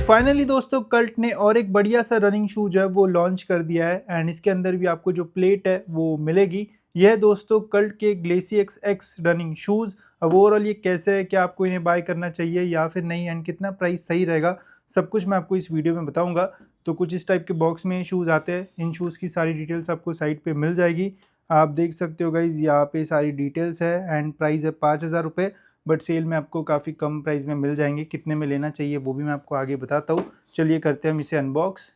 Finally दोस्तों cult ने और एक बढ़िया सा रनिंग शू जो है वो लॉन्च कर दिया है एंड इसके अंदर भी आपको जो प्लेट है वो मिलेगी। यह है दोस्तों कल्ट के ग्लेसियक्स एक्स रनिंग शूज़। अब ओवरऑल ये कैसे है, क्या आपको इन्हें बाय करना चाहिए या फिर नहीं, एंड कितना प्राइस सही रहेगा, सब कुछ मैं आपको इस वीडियो में बताऊंगा। तो कुछ इस टाइप के बॉक्स में शूज़ आते हैं। इन शूज़ की सारी डिटेल्स आपको साइट पर मिल जाएगी। आप देख सकते हो गाइज, यहाँ पे सारी डिटेल्स है एंड प्राइस है 5,000 रुपये। बट सेल में आपको काफ़ी कम प्राइस में मिल जाएंगे। कितने में लेना चाहिए वो भी मैं आपको आगे बताता हूँ। चलिए करते हैं हम इसे अनबॉक्स।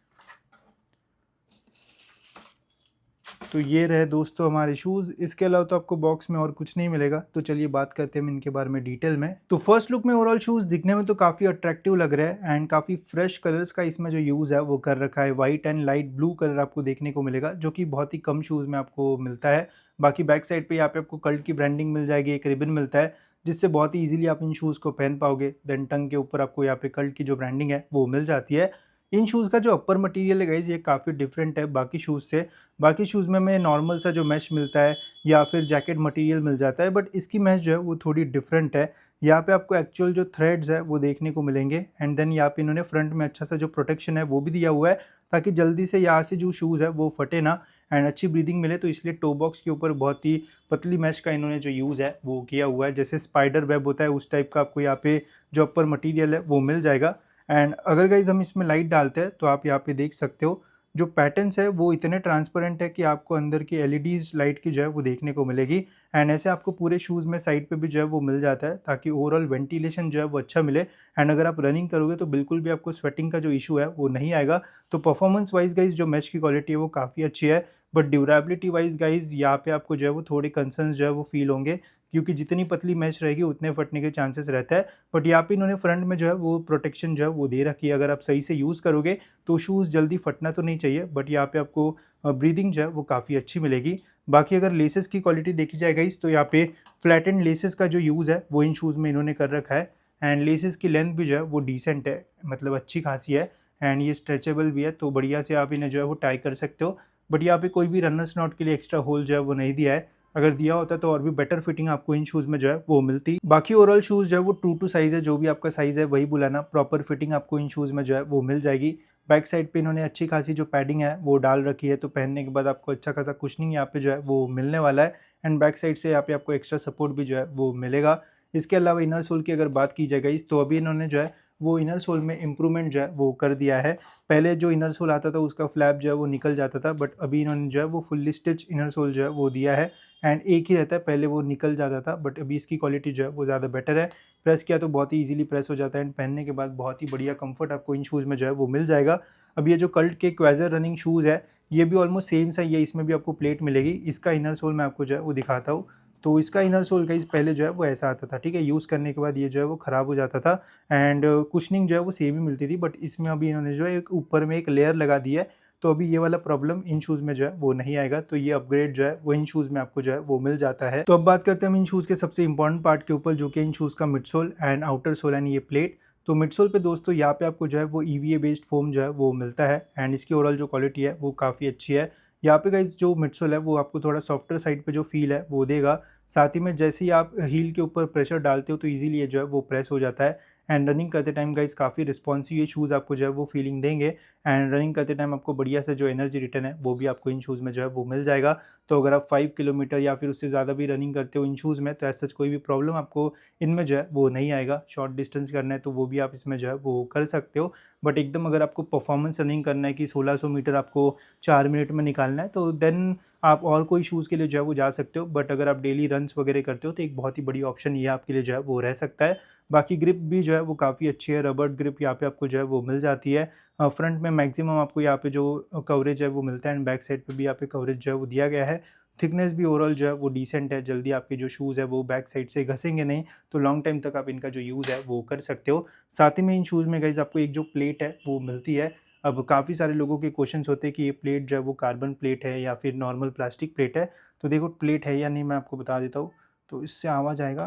तो ये रहे दोस्तों हमारे शूज़। इसके अलावा तो आपको बॉक्स में और कुछ नहीं मिलेगा। तो चलिए बात करते हैं हम इनके बारे में डिटेल में। तो फर्स्ट लुक में ओवरऑल शूज़ दिखने में तो काफ़ी अट्रैक्टिव लग रहा है एंड काफ़ी फ्रेश कलर्स का इसमें जो यूज़ है वो कर रखा है। White and light blue colour आपको देखने को मिलेगा, जो कि बहुत ही कम शूज़ में आपको मिलता है। बाकी बैक साइड पे यहाँ पे आपको कल्ट की ब्रांडिंग मिल जाएगी, एक रिबन मिलता है जिससे बहुत ही ईजिली आप इन शूज़ को पहन पाओगे। देन टंग के ऊपर आपको यहाँ पे कल्ट की जो ब्रांडिंग है वो मिल जाती है। इन शूज़ का जो अपर मटेरियल है गाइज, ये काफ़ी डिफरेंट है बाकी शूज़ से। बाकी शूज़ में हमें नॉर्मल सा जो मैश मिलता है या फिर जैकेट मटेरियल मिल जाता है, बट इसकी मैश जो है वो थोड़ी डिफरेंट है। यहाँ पे आपको एक्चुअल जो थ्रेड्स है वो देखने को मिलेंगे एंड देन यहाँ पे इन्होंने फ्रंट में अच्छा सा जो प्रोटेक्शन है वो भी दिया हुआ है, ताकि जल्दी से यहाँ से जो शूज़ है वो फटे ना एंड अच्छी ब्रीदिंग मिले। तो इसलिए टो बॉक्स के ऊपर बहुत ही पतली मैश का इन्होंने जो यूज़ है वो किया हुआ है। जैसे स्पाइडर वेब होता है उस टाइप का आपको यहाँ पे जो अपर मटीरियल है वो मिल जाएगा। एंड अगर गाइज हम इसमें लाइट डालते हैं तो आप यहाँ पे देख सकते हो जो पैटर्न्स है वो इतने ट्रांसपेरेंट है कि आपको अंदर की एलईडीज लाइट की जो है वो देखने को मिलेगी। एंड ऐसे आपको पूरे शूज़ में साइड पे भी जो है वो मिल जाता है, ताकि ओवरऑल वेंटिलेशन जो है वो अच्छा मिले। एंड अगर आप रनिंग करोगे तो बिल्कुल भी आपको स्वेटिंग का जो इशू है वो नहीं आएगा। तो परफॉर्मेंस वाइज गाइज जो मैश की क्वालिटी है वो काफ़ी अच्छी है। बट ड्यूरेबिलिटी वाइज गाइज यहाँ पे आपको जो है वो थोड़े कंसर्न जो है वो फील होंगे, क्योंकि जितनी पतली मैश रहेगी उतने फटने के चांसेस रहता है। बट यहाँ पे इन्होंने फ्रंट में जो है वो प्रोटेक्शन जो है वो दे रखी है। अगर आप सही से यूज़ करोगे तो शूज़ जल्दी फटना तो नहीं चाहिए, बट यहाँ पे आपको ब्रीदिंग जो है वो काफ़ी अच्छी मिलेगी। बाकी अगर लेसेस की क्वालिटी देखी जाए गाइस, तो यहाँ पे फ्लैट एंड लेसेस का जो यूज़ है वो इन शूज़ में इन्होंने कर रखा है। एंड लेसेस की लेंथ भी जो है वो डिसेंट है, मतलब अच्छी खासी है। एंड ये स्ट्रेचेबल भी है, तो बढ़िया से आप इन्हें जो है वो टाई कर सकते हो। बट यहाँ पे कोई भी रनर्स नॉट के लिए एक्स्ट्रा होल जो है वो नहीं दिया है। अगर दिया होता तो और भी बेटर फिटिंग आपको इन शूज़ में जो है वो मिलती। बाकी ओवरऑल शूज़ जो है वो ट्रू टू साइज़ है, जो भी आपका साइज़ है वही बुलाना। प्रॉपर फिटिंग आपको इन शूज़ में जो है वो मिल जाएगी। बैक साइड पे इन्होंने अच्छी खासी जो पैडिंग है वो डाल रखी है, तो पहनने के बाद आपको अच्छा खासा कुशनिंग यहाँ पे जो है वो मिलने वाला है। एंड बैक साइड से यहाँ पे आपको एक्स्ट्रा सपोर्ट भी जो है वो मिलेगा। इसके अलावा इनर सोल की अगर बात की जाए गाइस, तो अभी इन्होंने जो है वो इनर सोल में इम्प्रूवमेंट जो है वो कर दिया है। पहले जो इनर सोल आता था उसका फ्लैप जो है वो निकल जाता था, बट अभी इन्होंने जो है वो फुल्ली स्टिच इनर सोल जो है वो दिया है। एंड एक ही रहता है, पहले वो निकल जाता था, बट अभी इसकी क्वालिटी जो है वो ज़्यादा बेटर है। प्रेस किया तो बहुत ही इजीली प्रेस हो जाता है एंड पहनने के बाद बहुत ही बढ़िया कंफर्ट आपको इन शूज़ में जो है वो मिल जाएगा। अब ये जो कल्ट के क्वेजर रनिंग शूज़ है ये भी ऑलमोस्ट सेम सा ही है, इसमें भी आपको प्लेट मिलेगी। इसका इनर सोल मैं आपको जो है वो दिखाता हूँ। तो इसका इनर सोल गाइस पहले जो है वो ऐसा आता था, ठीक है। यूज़ करने के बाद ये जो है वो ख़राब हो जाता था एंड कुशनिंग जो है वो सेम ही मिलती थी, बट इसमें अभी इन्होंने जो है एक ऊपर में एक लेयर लगा दी है। तो अभी ये वाला प्रॉब्लम इन शूज़ में जो है वो नहीं आएगा। तो ये अपग्रेड जो है वो इन शूज़ में आपको जो है वो मिल जाता है। तो अब बात करते हैं हम इन शूज़ के सबसे इंपॉर्टेंट पार्ट के ऊपर, जो कि इन शूज़ का midsole and outer sole and ये प्लेट। तो मिड सोल पे दोस्तों यहाँ पे आपको जो है वो ईवीए बेस्ड फोम जो है वो मिलता है एंड इसकी ओवरऑल जो क्वालिटी है वो काफ़ी अच्छी है। यहाँ पे गाइस जो मिड सोल है वो आपको थोड़ा सॉफ्टर साइड पे जो फील है वो देगा। साथ ही में जैसे ही आप हील के ऊपर प्रेशर डालते हो तो इजीली ये जो है वो प्रेस हो जाता है। एंड रनिंग करते टाइम गाइस काफ़ी रिस्पॉन्सिव ये शूज़ आपको जो है वो फीलिंग देंगे। एंड रनिंग करते टाइम आपको बढ़िया से जो एनर्जी रिटर्न है वो भी आपको इन शूज़ में जो है वो मिल जाएगा। तो अगर आप 5 किलोमीटर या फिर उससे ज़्यादा भी रनिंग करते हो इन शूज़ में, तो ऐसा कोई भी प्रॉब्लम आपको इनमें जो है वो नहीं आएगा। शॉर्ट डिस्टेंस करना है तो वो भी आप इसमें जो है वो कर सकते हो। बट एकदम अगर आपको परफॉर्मेंस रनिंग करना है कि 1600 मीटर आपको 4 मिनट में निकालना है, तो देन आप और कोई शूज़ के लिए जो है वो जा सकते हो। बट अगर आप डेली रन्स वगैरह करते हो तो एक बहुत ही बड़ी ऑप्शन ये आपके लिए जो है वो रह सकता है। बाकी ग्रिप भी जो है वो काफ़ी अच्छी है, रबर ग्रिप यहाँ पे आपको जो है वो मिल जाती है। फ्रंट में मैक्सिमम आपको यहाँ पे जो कवरेज है वो मिलता है एंड बैक साइड पे भी यहाँ पे कवरेज जो है वो दिया गया है। थिकनेस भी ओवरऑल जो है वो डिसेंट है, जल्दी आपके जो शूज़ है वो बैक साइड से घसेंगे नहीं, तो लॉन्ग टाइम तक आप इनका जो यूज़ है वो कर सकते हो। साथ ही में इन शूज़ में गाइज़ आपको एक जो प्लेट है वो मिलती है। अब काफ़ी सारे लोगों के क्वेश्चंस होते हैं कि ये प्लेट जो है वो कार्बन प्लेट है या फिर नॉर्मल प्लास्टिक प्लेट है। तो देखो प्लेट है या नहीं मैं आपको बता देता हूँ। तो इससे आवाज़ आएगा,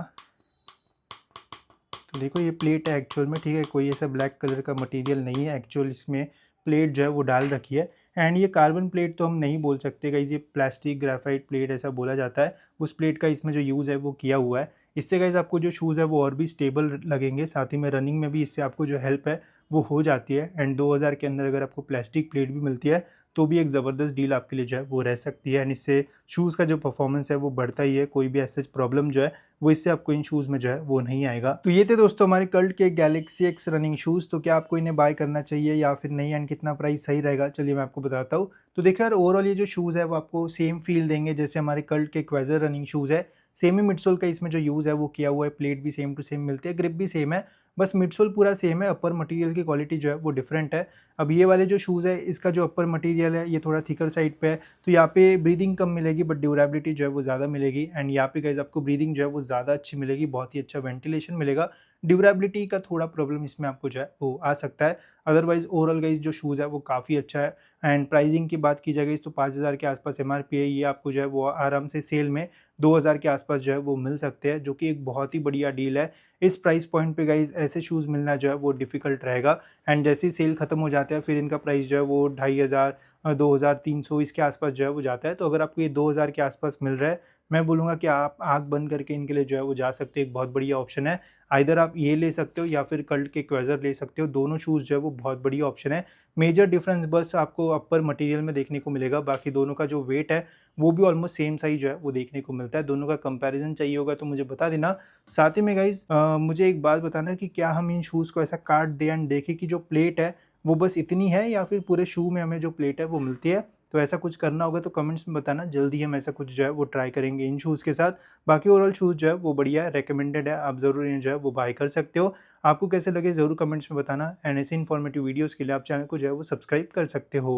तो देखो ये प्लेट है एक्चुअल में, ठीक है। कोई ऐसा ब्लैक कलर का मटेरियल नहीं है, एक्चुअल इसमें प्लेट जो है वो डाल रखी है। एंड ये कार्बन प्लेट तो हम नहीं बोल सकते गाइस, ये प्लास्टिक ग्रेफाइट प्लेट ऐसा बोला जाता है। उस प्लेट का इसमें जो यूज़ है वो किया हुआ है। इससे गाइज़ आपको जो शूज़ है वो और भी स्टेबल लगेंगे, साथ ही में रनिंग में भी इससे आपको जो हेल्प है वो हो जाती है। एंड 2000 के अंदर अगर आपको प्लास्टिक प्लेट भी मिलती है तो भी एक ज़बरदस्त डील आपके लिए जो है वो रह सकती है। एंड इससे शूज़ का जो परफॉर्मेंस है वो बढ़ता ही है, कोई भी ऐसा प्रॉब्लम जो है वो इससे आपको इन शूज़ में जो है वो नहीं आएगा। तो ये थे दोस्तों हमारे कल्ट के गैलेक्सी एक्स रनिंग शूज़। तो क्या आपको इन्हें बाय करना चाहिए या फिर नहीं, एंड कितना प्राइस सही रहेगा, चलिए मैं आपको बताता हूँ। तो देखिए यार, ओवरऑल ये जो शूज़ है वो आपको सेम फील देंगे जैसे हमारे कल्ट के क्वेज़र रनिंग शूज़ है। सेम ही मिडसोल का इसमें जो यूज़ है वो किया हुआ है, प्लेट भी सेम टू सेम मिलती है, ग्रिप भी सेम है, बस मिडसोल पूरा सेम है, अपर मटेरियल की क्वालिटी जो है वो डिफरेंट है। अब ये वाले जो शूज़ है इसका जो अपर मटेरियल है ये थोड़ा थिकर साइड पे है, तो यहाँ पे ब्रीदिंग कम मिलेगी बट ड्यूरेबिलिटी जो है वो ज़्यादा मिलेगी। एंड यहाँ पे गाइस आपको ब्रीदिंग जो है वो ज़्यादा अच्छी मिलेगी, बहुत ही अच्छा वेंटिलेशन मिलेगा। ड्यूरेबिलिटी का थोड़ा प्रॉब्लम इसमें आपको जो है वो आ सकता है। अदरवाइज ओवरऑल गाइस जो शूज़ है वो काफ़ी अच्छा है। एंड प्राइसिंग की बात की जाए गाइस तो 5000 के आसपास एमआरपी है, ये आपको जो है वो आराम से सेल में 2000 के आसपास जो है वो मिल सकते हैं, जो कि एक बहुत ही बढ़िया डील है। इस प्राइस पॉइंट पे गाइस ऐसे शूज़ मिलना जो है वो डिफ़िकल्ट रहेगा। एंड जैसे ही सेल खत्म हो जाता है फिर इनका प्राइस जो है वो 2500 2000 300 इसके आसपास जो है वो जाता है। तो अगर आपको ये 2000 के आसपास मिल रहा है, मैं बोलूँगा कि आप आँख बंद करके इनके लिए जो है वो जा सकते हो, एक बहुत बढ़िया ऑप्शन है। आइदर आप ये ले सकते हो या फिर कल्ट के क्वेज़र ले सकते हो, दोनों शूज़ जो है वो बहुत बढ़िया ऑप्शन है। मेजर डिफरेंस बस आपको अपर मटेरियल में देखने को मिलेगा, बाकी दोनों का जो वेट है वो भी ऑलमोस्ट सेम साइज जो है वो देखने को मिलता है। दोनों का कंपैरिजन चाहिए होगा तो मुझे बता देना। साथ ही में गाइज़ मुझे एक बात बताना कि क्या हम इन शूज़ को ऐसा काट दें एंड देखें कि जो प्लेट है वो बस इतनी है या फिर पूरे शू में हमें जो प्लेट है वो मिलती है? तो ऐसा कुछ करना होगा तो कमेंट्स में बताना, जल्दी हम ऐसा कुछ जो है वो ट्राई करेंगे इन शूज़ के साथ। बाकी ओवरऑल शूज़ जो है वो बढ़िया है, रिकमेंडेड है, आप ज़रूर इन्हें जो है वो बाय कर सकते हो। आपको कैसे लगे ज़रूर कमेंट्स में बताना। एंड ऐसे इन्फॉर्मेटिव वीडियोज़ के लिए आप चैनल को जो है वो सब्सक्राइब कर सकते हो।